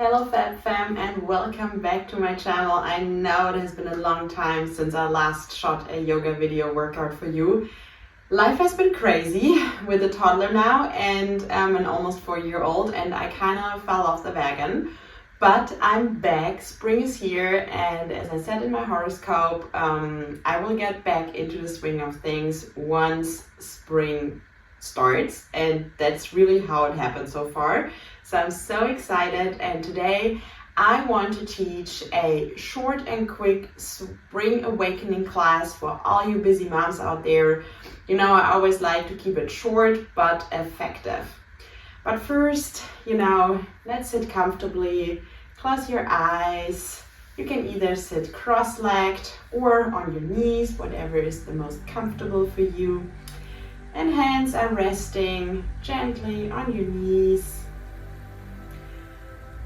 Hello Fab and welcome back to my channel. I know it has been a long time since I last shot a yoga video workout for you. Life has been crazy with a toddler now and an almost 4-year-old, and I kind of fell off the wagon. But I'm back, spring is here, and as I said in my horoscope, I will get back into the swing of things once spring starts, and that's really how it happened so far. So I'm so excited, and today I want to teach a short and quick spring awakening class for all you busy moms out there. You know, I always like to keep it short but effective. But first, let's sit comfortably, close your eyes. You can either sit cross-legged or on your knees, whatever is the most comfortable for you. And hands are resting gently on your knees.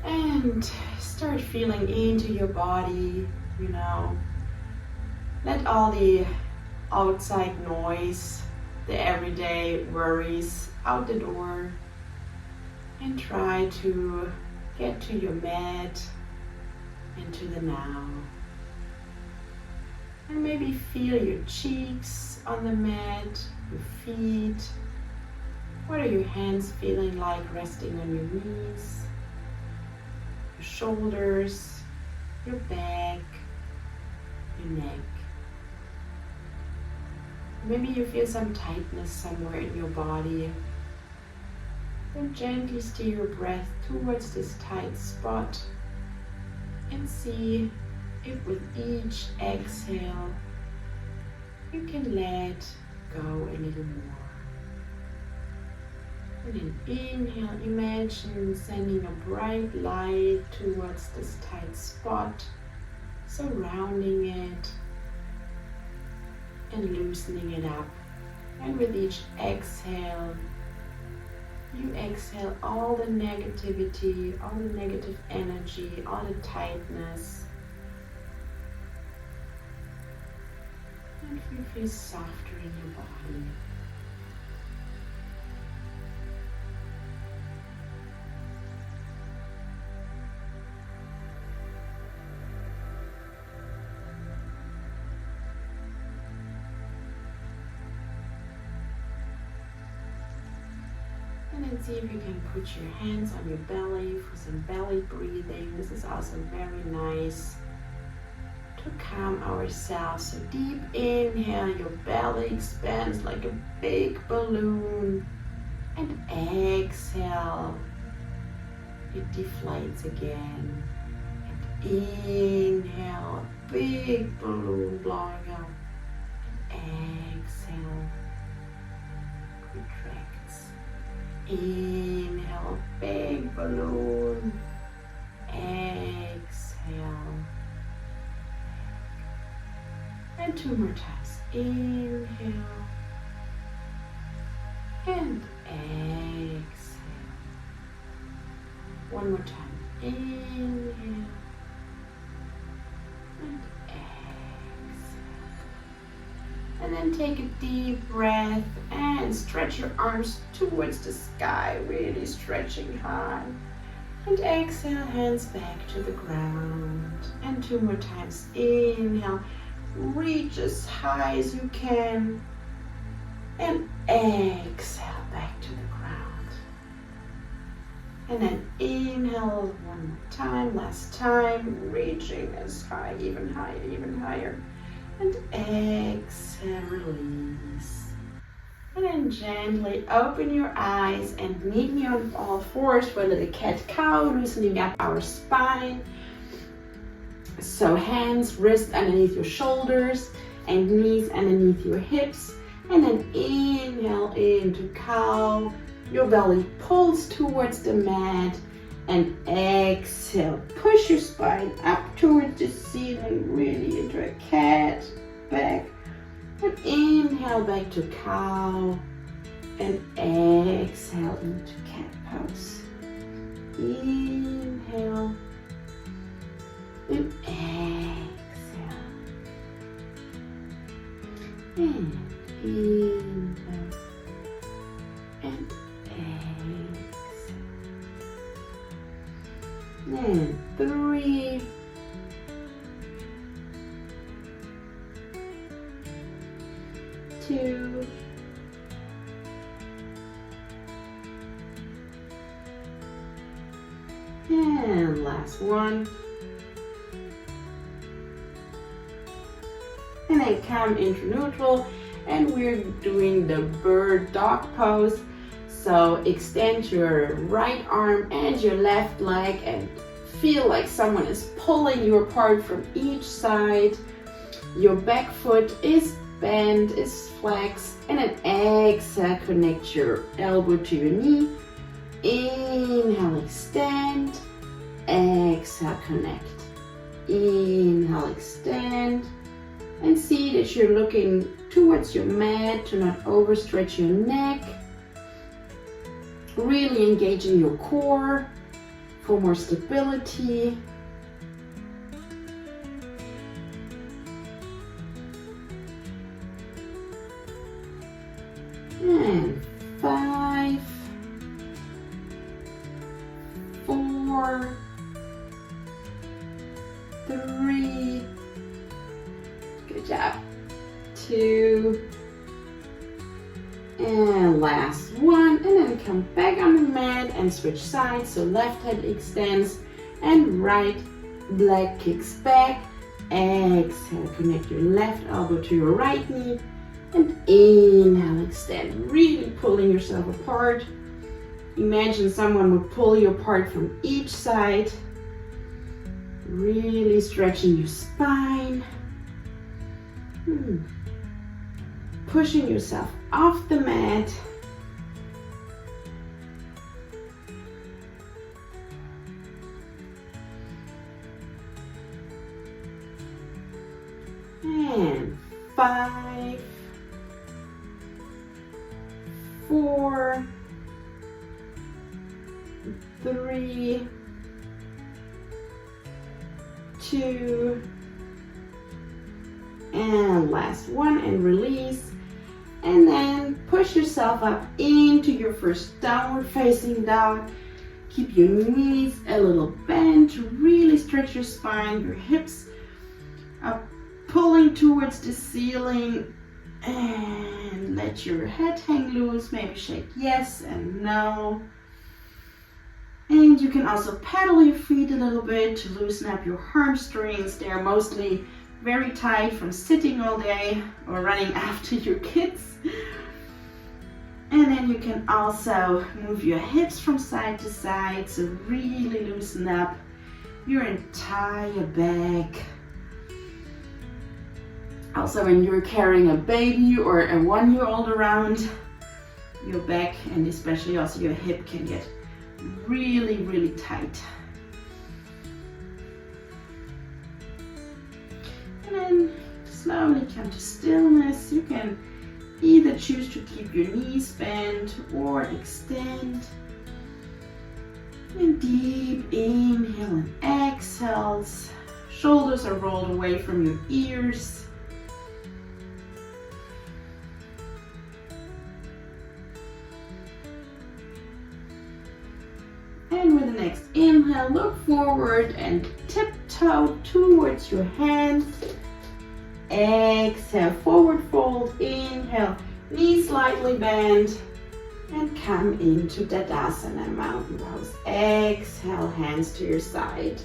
And start feeling into your body, Let all the outside noise, the everyday worries out the door. And try to get to your mat and to the now. And maybe feel your cheeks on the mat, your feet. What are your hands feeling like resting on your knees? Your shoulders, your back, your neck. Maybe you feel some tightness somewhere in your body. Then gently steer your breath towards this tight spot and see if with each exhale you can let go a little more. And then inhale, imagine sending a bright light towards this tight spot, surrounding it and loosening it up. And with each exhale, you exhale all the negativity, all the negative energy, all the tightness. And you feel softer in your body. And then see if you can put your hands on your belly for some belly breathing. This is also very nice to calm ourselves. So deep inhale, your belly expands like a big balloon. And exhale, it deflates again. And inhale, a big balloon blowing up. And exhale, retracts. Inhale, big balloon. Exhale. And 2 more times. Inhale. And exhale. 1 more time. Inhale. And exhale. And then take a deep breath and stretch your arms towards the sky, really stretching high. And exhale, hands back to the ground. And 2 more times. Inhale, reach as high as you can. And exhale, back to the ground. And then inhale 1 more time, last time, reaching as high, even higher, even higher. And exhale, release. And then gently open your eyes and meet me on all fours for a little cat-cow, loosening up our spine. So hands, wrists underneath your shoulders and knees underneath your hips. And then inhale into cow. Your belly pulls towards the mat. And exhale, push your spine up towards the ceiling, really into a cat, back. And inhale back to cow. And exhale into cat pose. Inhale. And exhale. And inhale. And exhale. And 3, 2, and last one. And then come into neutral, and we're doing the bird dog pose. So extend your right arm and your left leg and feel like someone is pulling you apart from each side. Your back foot is bent, is flexed, and then exhale, connect your elbow to your knee. Inhale, extend. Exhale, connect. Inhale, extend. And see that you're looking towards your mat to not overstretch your neck. Really engaging your core for more stability. And 5, 4, 3, good job, 2, and last one, and then come back on the mat and switch sides. So left hand extends and right leg kicks back. Exhale, connect your left elbow to your right knee, and inhale, extend, really pulling yourself apart. Imagine someone would pull you apart from each side, really stretching your spine. Pushing yourself off the mat. And 5, 4, 3, 2, and last one, and release. And then push yourself up into your first downward facing dog. Keep your knees a little bent to really stretch your spine. Your hips are pulling towards the ceiling, and let your head hang loose. Maybe shake yes and no. And you can also pedal your feet a little bit to loosen up your hamstrings. They're mostly very tight from sitting all day or running after your kids. And then you can also move your hips from side to side, so really loosen up your entire back. Also, when you're carrying a baby or a 1-year-old around, your back and especially also your hip can get really, really tight. And then slowly come to stillness. You can either choose to keep your knees bent or extend. And deep inhale and exhales. Shoulders are rolled away from your ears. And with the next inhale, look forward and tiptoe towards your hands. Exhale, forward fold, inhale, knees slightly bent, and come into Tadasana, mountain pose. Exhale, hands to your side.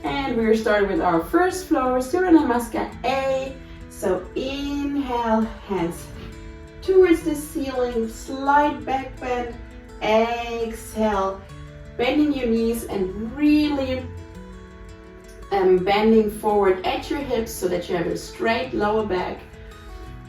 And we're starting with our first floor, Surya Namaskar A. So inhale, hands towards the ceiling, slight back bend. Exhale, bending your knees and really bending forward at your hips so that you have a straight lower back.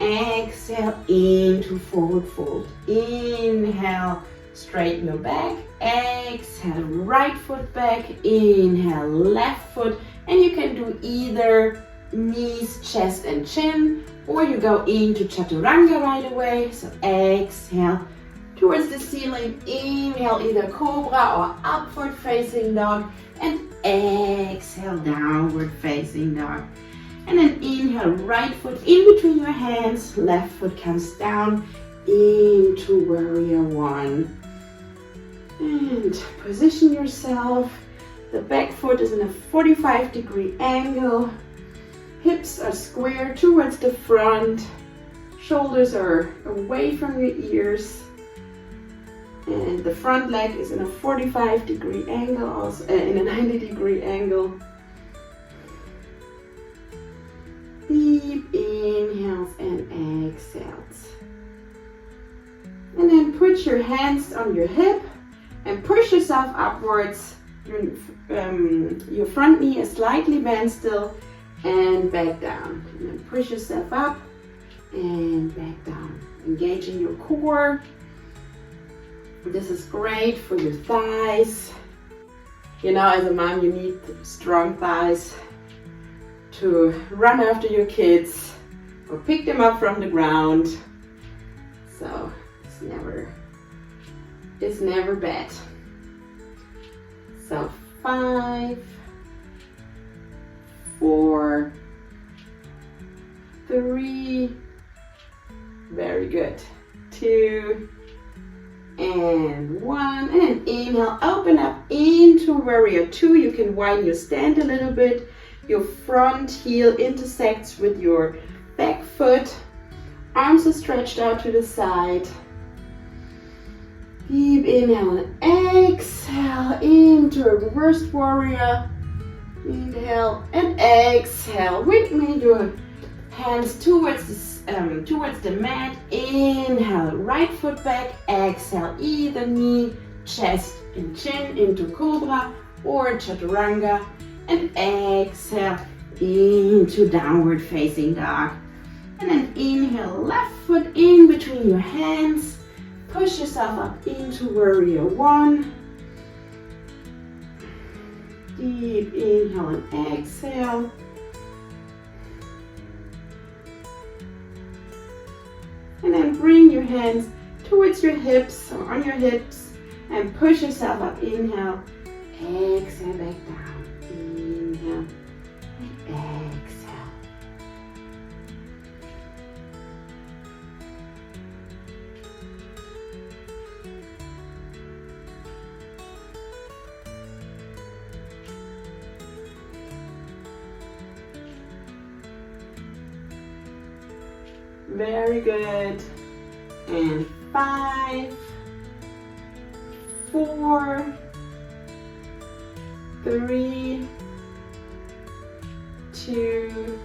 Exhale into forward fold. Inhale, straighten your back. Exhale, right foot back. Inhale, left foot. And you can do either knees, chest, and chin, or you go into chaturanga right away. So exhale towards the ceiling. Inhale, either cobra or upward facing dog. And exhale, downward facing dog. And then inhale, right foot in between your hands, left foot comes down into warrior one. And position yourself The back foot is in a 45-degree angle. Hips are square towards the front. Shoulders are away from your ears. And the front leg is in a 45-degree angle, also in a 90-degree angle. Deep inhales and exhales. And then put your hands on your hip and push yourself upwards. Your front knee is slightly bent still, and back down. And then push yourself up and back down. Engaging your core. This is great for your thighs. You know, as a mom, you need strong thighs to run after your kids or pick them up from the ground. So it's never bad. So 5, 4, 3, very good, 2, and 1, and then inhale, open up into warrior 2. You can widen your stand a little bit. Your front heel intersects with your back foot. Arms are stretched out to the side. Deep inhale and exhale into a reversed warrior. Inhale and exhale. With me, your hands towards the mat. Inhale, right foot back. Exhale, either knee, chest and chin into cobra or chaturanga. And exhale into downward facing dog. And then inhale, left foot in between your hands. Push yourself up into warrior 1. Deep inhale and exhale. And then bring your hands towards your hips or on your hips and push yourself up. Inhale, exhale, back down. Inhale, and exhale. Very good. And 5, 4, 3, 2,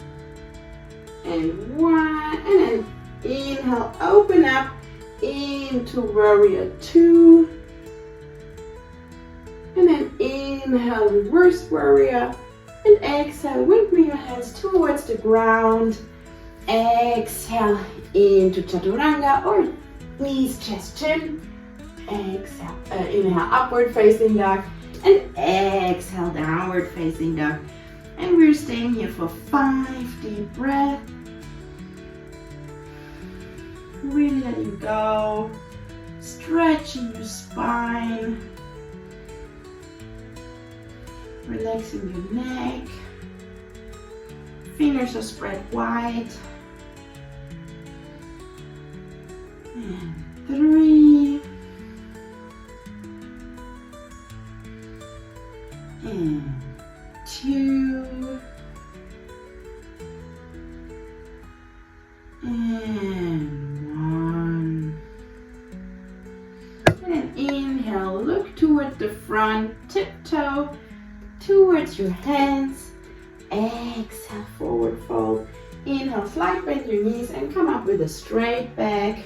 and 1. And then inhale, open up into warrior 2. And then inhale, reverse warrior. And exhale, with me your hands towards the ground. Exhale into chaturanga or knees, chest, chin. Exhale, inhale, upward facing dog. And exhale, downward facing dog. And we're staying here for 5 deep breaths. Really letting go. Stretching your spine. Relaxing your neck. Fingers are spread wide. And 3. And 2. And 1. And inhale, look toward the front, tiptoe towards your hands. Exhale, forward fold. Inhale, slight bend your knees and come up with a straight back.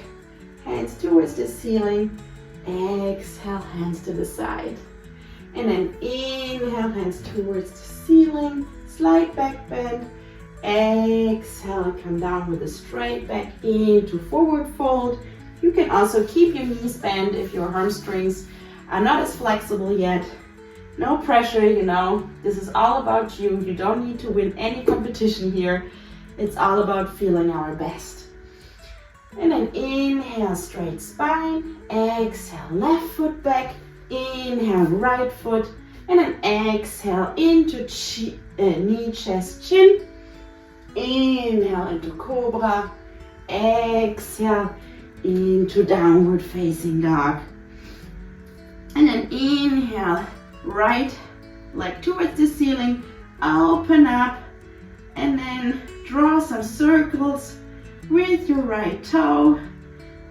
Hands towards the ceiling. Exhale, hands to the side. And then inhale, hands towards the ceiling. Slight back bend. Exhale, come down with a straight back into forward fold. You can also keep your knees bent if your hamstrings are not as flexible yet. No pressure, you know, this is all about you. You don't need to win any competition here. It's all about feeling our best. And then inhale, straight spine. Exhale, left foot back. Inhale, right foot. And then exhale into knee, chest, chin. Inhale into cobra. Exhale into downward facing dog. And then inhale, right leg towards the ceiling, open up, and then draw some circles with your right toe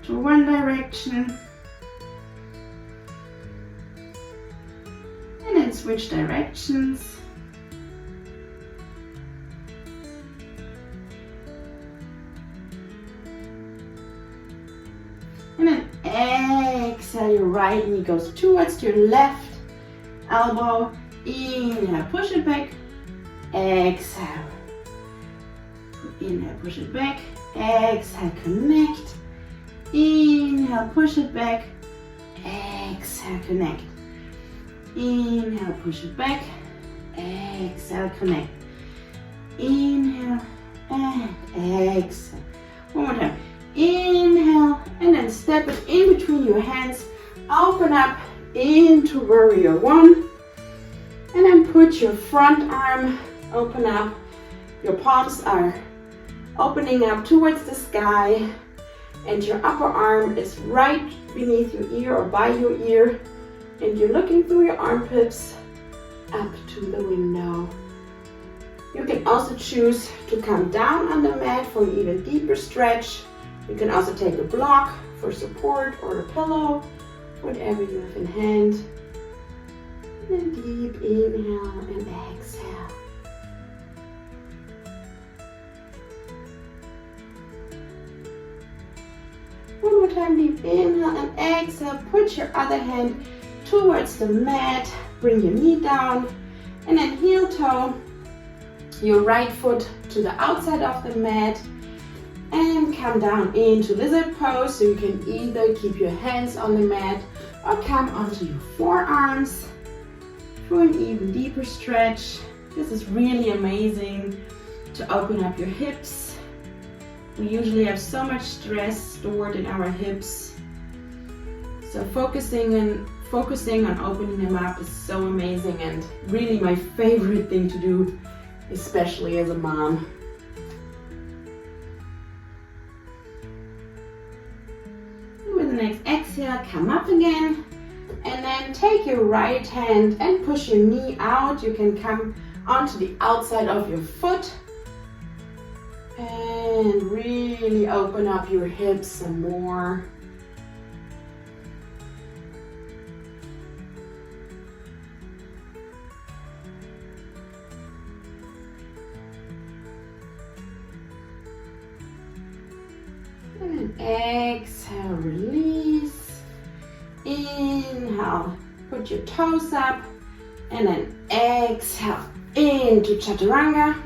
to one direction. And then switch directions. And then exhale, your right knee goes towards your left elbow. Inhale, push it back. Exhale. Inhale, push it back. Exhale, connect. Inhale, push it back. Exhale, connect. Inhale, push it back. Exhale, connect. Inhale and exhale. One more time. Inhale and then step it in between your hands. Open up into warrior one. And then put your front arm, open up. Your palms are opening up towards the sky. And your upper arm is right beneath your ear or by your ear. And you're looking through your armpits up to the window. You can also choose to come down on the mat for an even deeper stretch. You can also take a block for support or a pillow, whatever you have in hand. And deep inhale and exhale. One more time, deep inhale and exhale. Put your other hand towards the mat. Bring your knee down and then heel toe your right foot to the outside of the mat and come down into lizard pose. So you can either keep your hands on the mat or come onto your forearms for an even deeper stretch. This is really amazing to open up your hips. We usually have so much stress stored in our hips. So focusing on opening them up is so amazing and really my favorite thing to do, especially as a mom. With the next exhale, come up again and then take your right hand and push your knee out. You can come onto the outside of your foot and really open up your hips some more. And then exhale, release. Inhale, put your toes up. And then exhale into chaturanga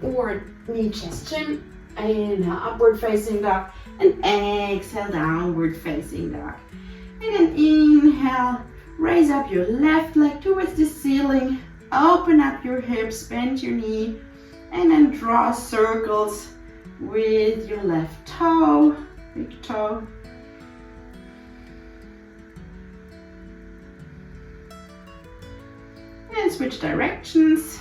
or knee, chest, chin. Inhale, upward facing dog. And exhale, downward facing dog. And then inhale, raise up your left leg towards the ceiling. Open up your hips, bend your knee. And then draw circles with your left toe, big toe. And switch directions.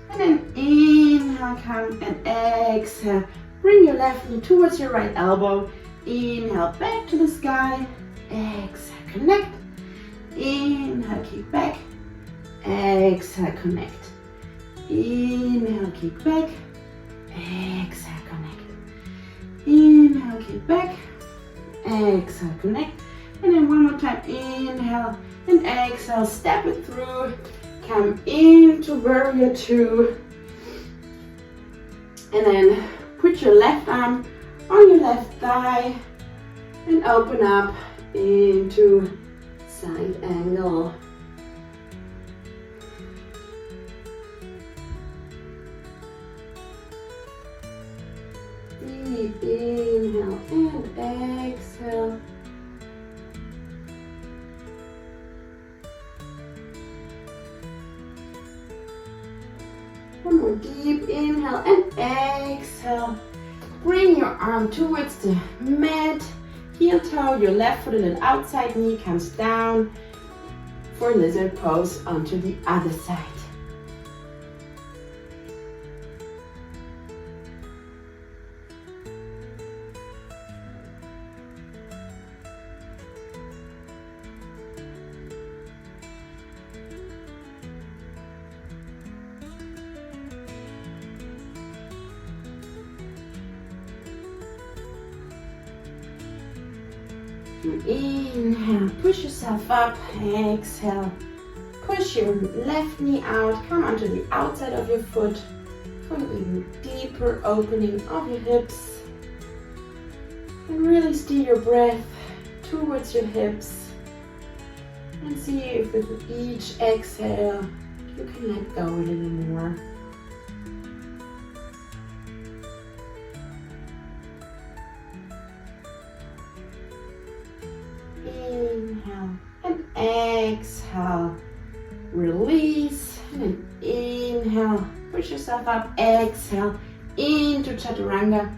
And then inhale, come and exhale. Bring your left knee towards your right elbow. Inhale, back to the sky. Exhale, connect. Inhale, kick back. Exhale, connect. Inhale, kick back. Exhale, connect. Inhale, kick back. Exhale, connect. And then one more time. Inhale and exhale. Step it through. Come into warrior two. And then put your left arm on your left thigh and open up into side angle. Deep inhale and exhale. One more deep inhale and exhale. Bring your arm towards the mat. Heel toe, your left foot and an outside knee comes down for lizard pose onto the other side. Inhale, push yourself up. Exhale, push your left knee out. Come onto the outside of your foot for an even deeper opening of your hips. And really steer your breath towards your hips. And see if with each exhale, you can let go a little more. Inhale and exhale. Release and then inhale. Push yourself up. Exhale into chaturanga.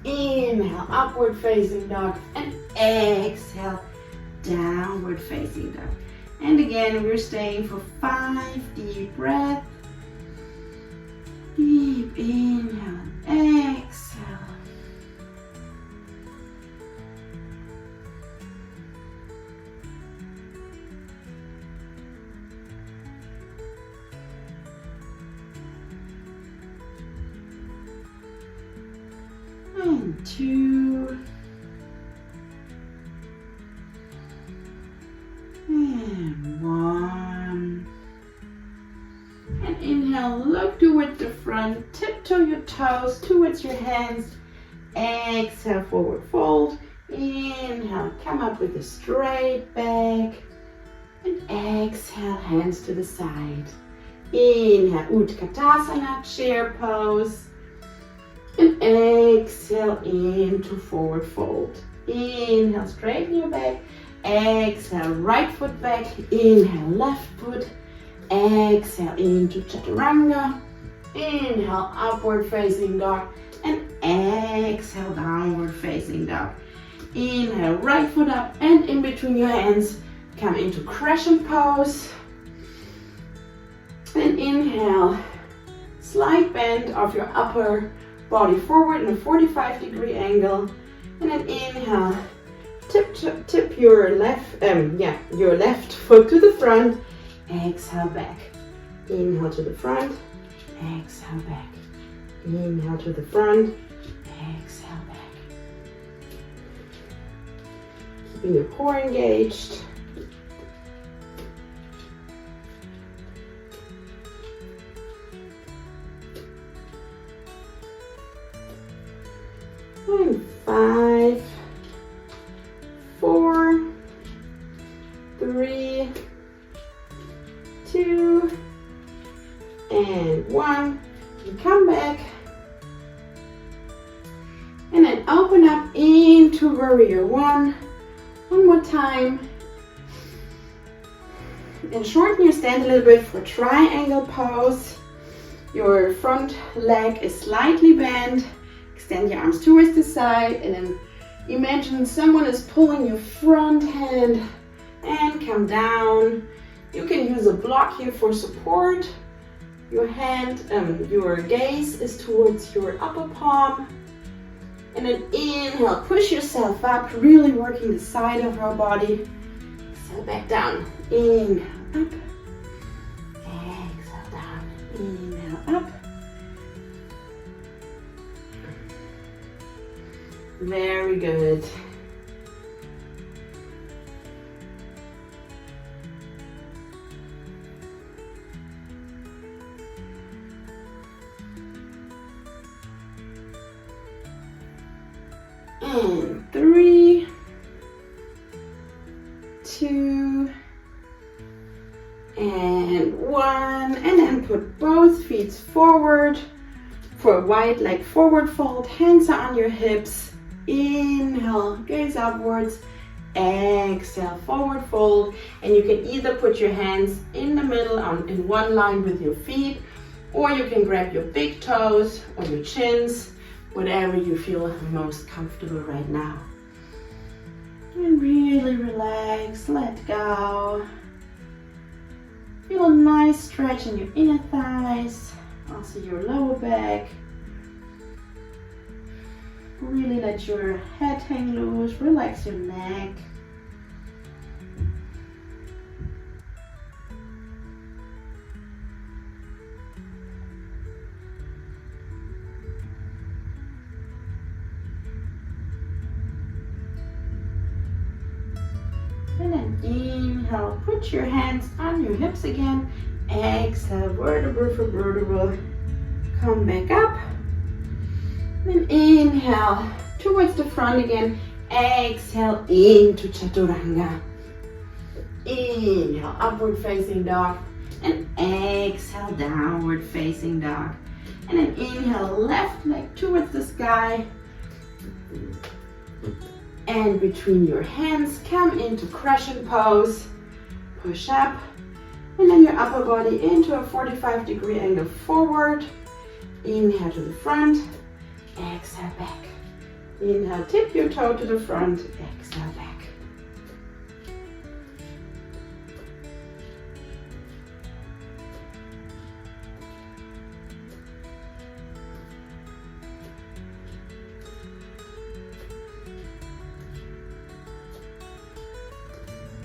Inhale, upward facing dog. And exhale, downward facing dog. And again, we're staying for 5 deep breaths. Deep inhale and exhale. And 2. And 1. And inhale, look towards the front, tiptoe your toes towards your hands. Exhale, forward fold. Inhale, come up with a straight back. And exhale, hands to the side. Inhale, Utkatasana, chair pose. And exhale into forward fold. Inhale, straighten your back. Exhale, right foot back. Inhale, left foot. Exhale into chaturanga. Inhale, upward facing dog. And exhale, downward facing dog. Inhale, right foot up and in between your hands. Come into crescent pose. And inhale, slight bend of your upper body forward in a 45-degree angle. And then inhale, tip your left foot to the front. Exhale back. Inhale to the front. Exhale back. Inhale to the front. Exhale back. Keeping your core engaged. And 5, 4, 3, 2, and 1. And come back. And then open up into warrior 1. One more time. And shorten your stand a little bit for triangle pose. Your front leg is slightly bent. Extend your arms towards the side and then imagine someone is pulling your front hand and come down. You can use a block here for support. Your hand, your gaze is towards your upper palm. And then inhale, push yourself up, really working the side of our body. Exhale back down. Inhale up. Exhale down. Inhale up. Very good. And 3, 2, and 1. And then put both feet forward for a wide leg forward fold. Hands are on your hips. Inhale, gaze upwards. Exhale, forward fold. And you can either put your hands in the middle in one line with your feet, or you can grab your big toes or your chins, whatever you feel most comfortable right now. And really relax, let go. Feel a nice stretch in your inner thighs, also your lower back. Really let your head hang loose, relax your neck. Inhale, put your hands on your hips again. Exhale, vertebra for vertebra. Come back up. Then inhale, towards the front again. Exhale, into chaturanga. Inhale, upward facing dog. And exhale, downward facing dog. And then inhale, left leg towards the sky. And between your hands, come into crescent pose. Push up. And then your upper body into a 45-degree angle forward. Inhale to the front. Exhale back. Inhale, tip your toe to the front. Exhale back.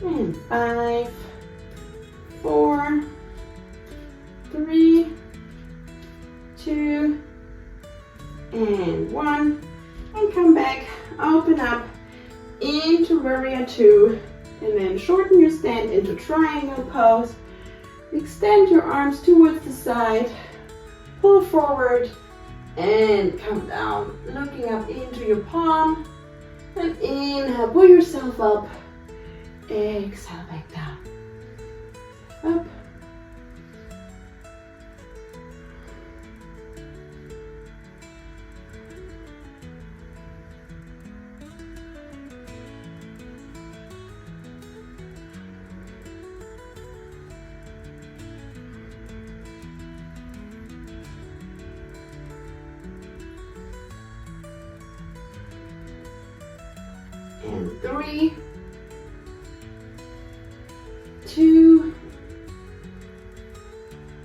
And 5, 4, 3, 2, and 1. And come back, open up into warrior 2. And then shorten your stand into triangle pose. Extend your arms towards the side. Pull forward and come down, looking up into your palm. And inhale, pull yourself up. Exhale, back down. Up. And 3, 2,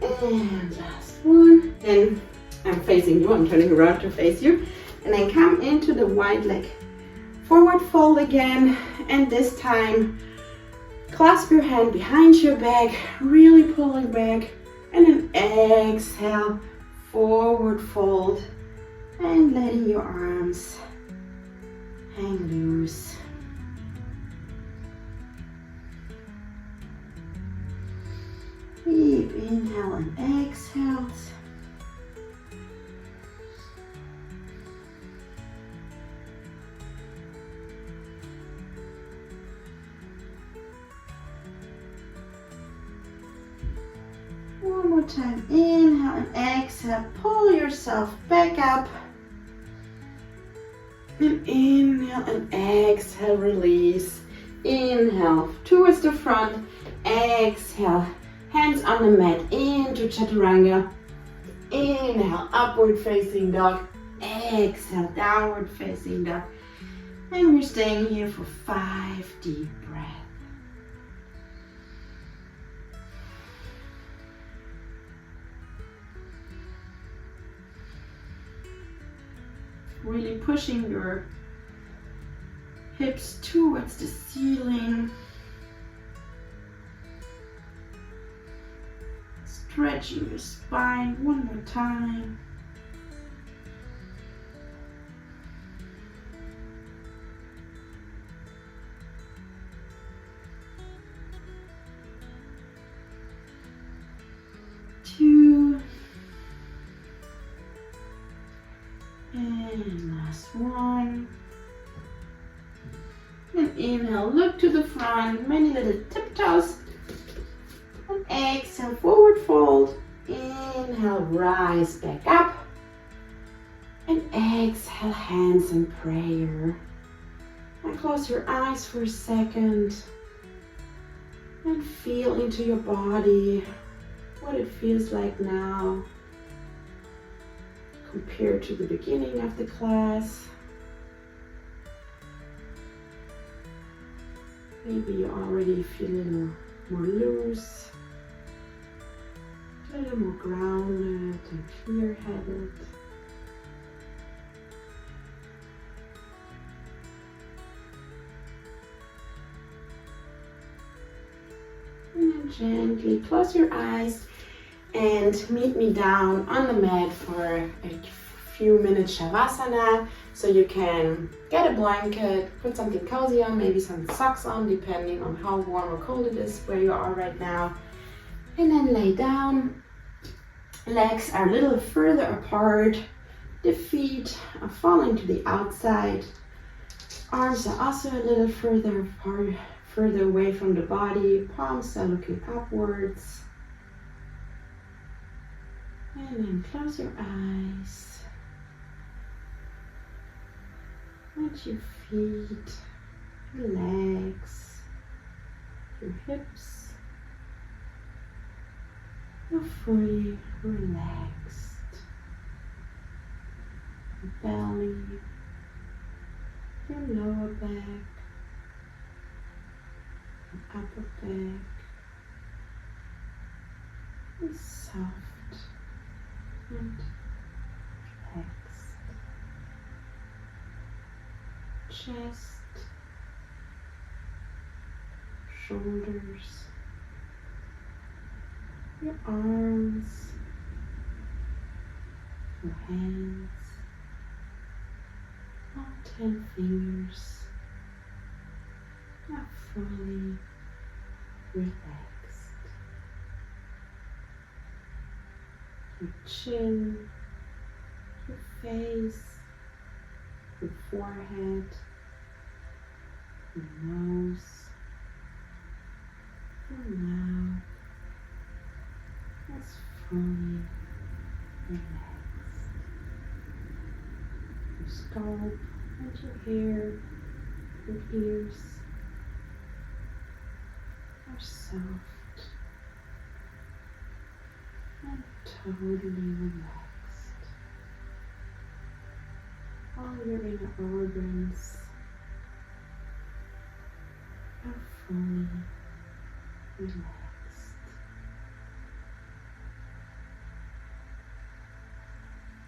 and last one. Then I'm facing you, I'm turning around to face you. And then come into the wide leg forward fold again. And this time, clasp your hand behind your back, really pulling back. And then exhale, forward fold. And letting your arms hang loose. Deep inhale and exhale. One more time, inhale and exhale. Pull yourself back up. And inhale and exhale, release. Inhale towards the front, exhale. Hands on the mat into chaturanga. Inhale, upward facing dog. Exhale, downward facing dog. And we're staying here for 5 deep breaths. Really pushing your hips towards the ceiling. Stretching your spine one more time. Two. And last one. And inhale, look to the front, many little tiptoes. And exhale, forward fold. Inhale, rise back up. And exhale, hands in prayer. And close your eyes for a second. And feel into your body, what it feels like now compared to the beginning of the class. Maybe you already feel a little more loose, a little more grounded and clear-headed. And then gently close your eyes and meet me down on the mat for a few minutes Savasana, so you can get a blanket, put something cozy on, maybe some socks on, depending on how warm or cold it is where you are right now. And then lay down. Legs are a little further apart. The feet are falling to the outside. Arms are also a little further apart, further away from the body. Palms are looking upwards. And then close your eyes. Let your feet, your legs, your hips are fully relaxed. Your belly, your lower back, your upper back is soft and relaxed. Chest, shoulders, your arms, your hands, all 10 fingers are fully relaxed. Your chin, your face, your forehead, your nose, your mouth is fully relaxed. Your scalp and your hair, your ears are soft and totally relaxed. All your inner organs are fully relaxed.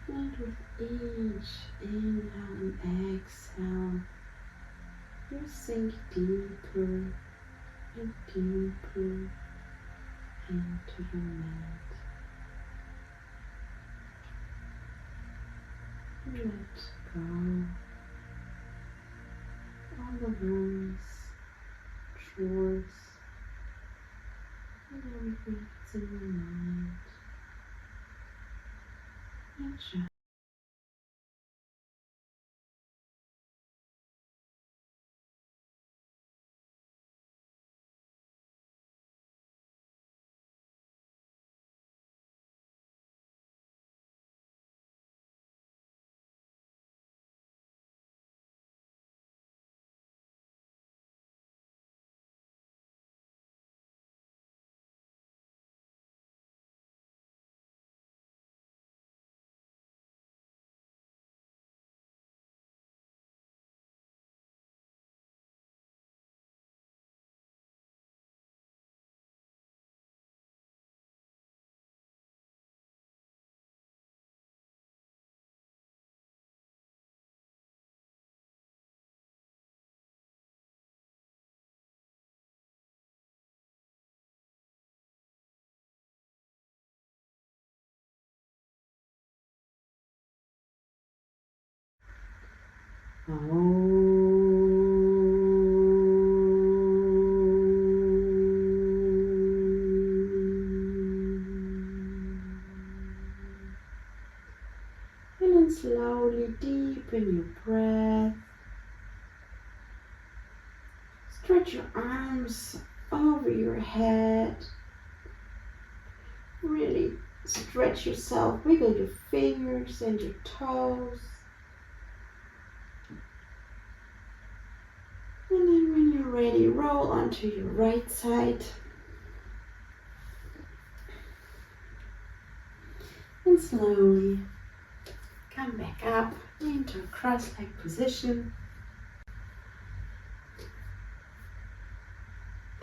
And with each inhale and exhale, you sink deeper and deeper into your mat. Let go all the worries, chores, and everything that's in your mind. And just and then slowly deepen your breath. Stretch your arms over your head. Really stretch yourself. Wiggle your fingers and your toes. And then when you're ready, roll onto your right side. And slowly come back up into a cross-legged position.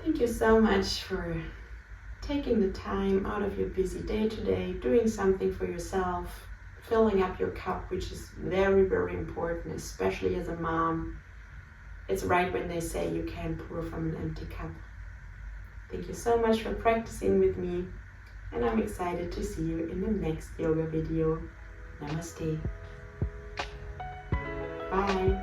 Thank you so much for taking the time out of your busy day today, doing something for yourself, filling up your cup, which is very, very important, especially as a mom. It's right when they say you can't pour from an empty cup. Thank you so much for practicing with me, and I'm excited to see you in the next yoga video. Namaste. Bye.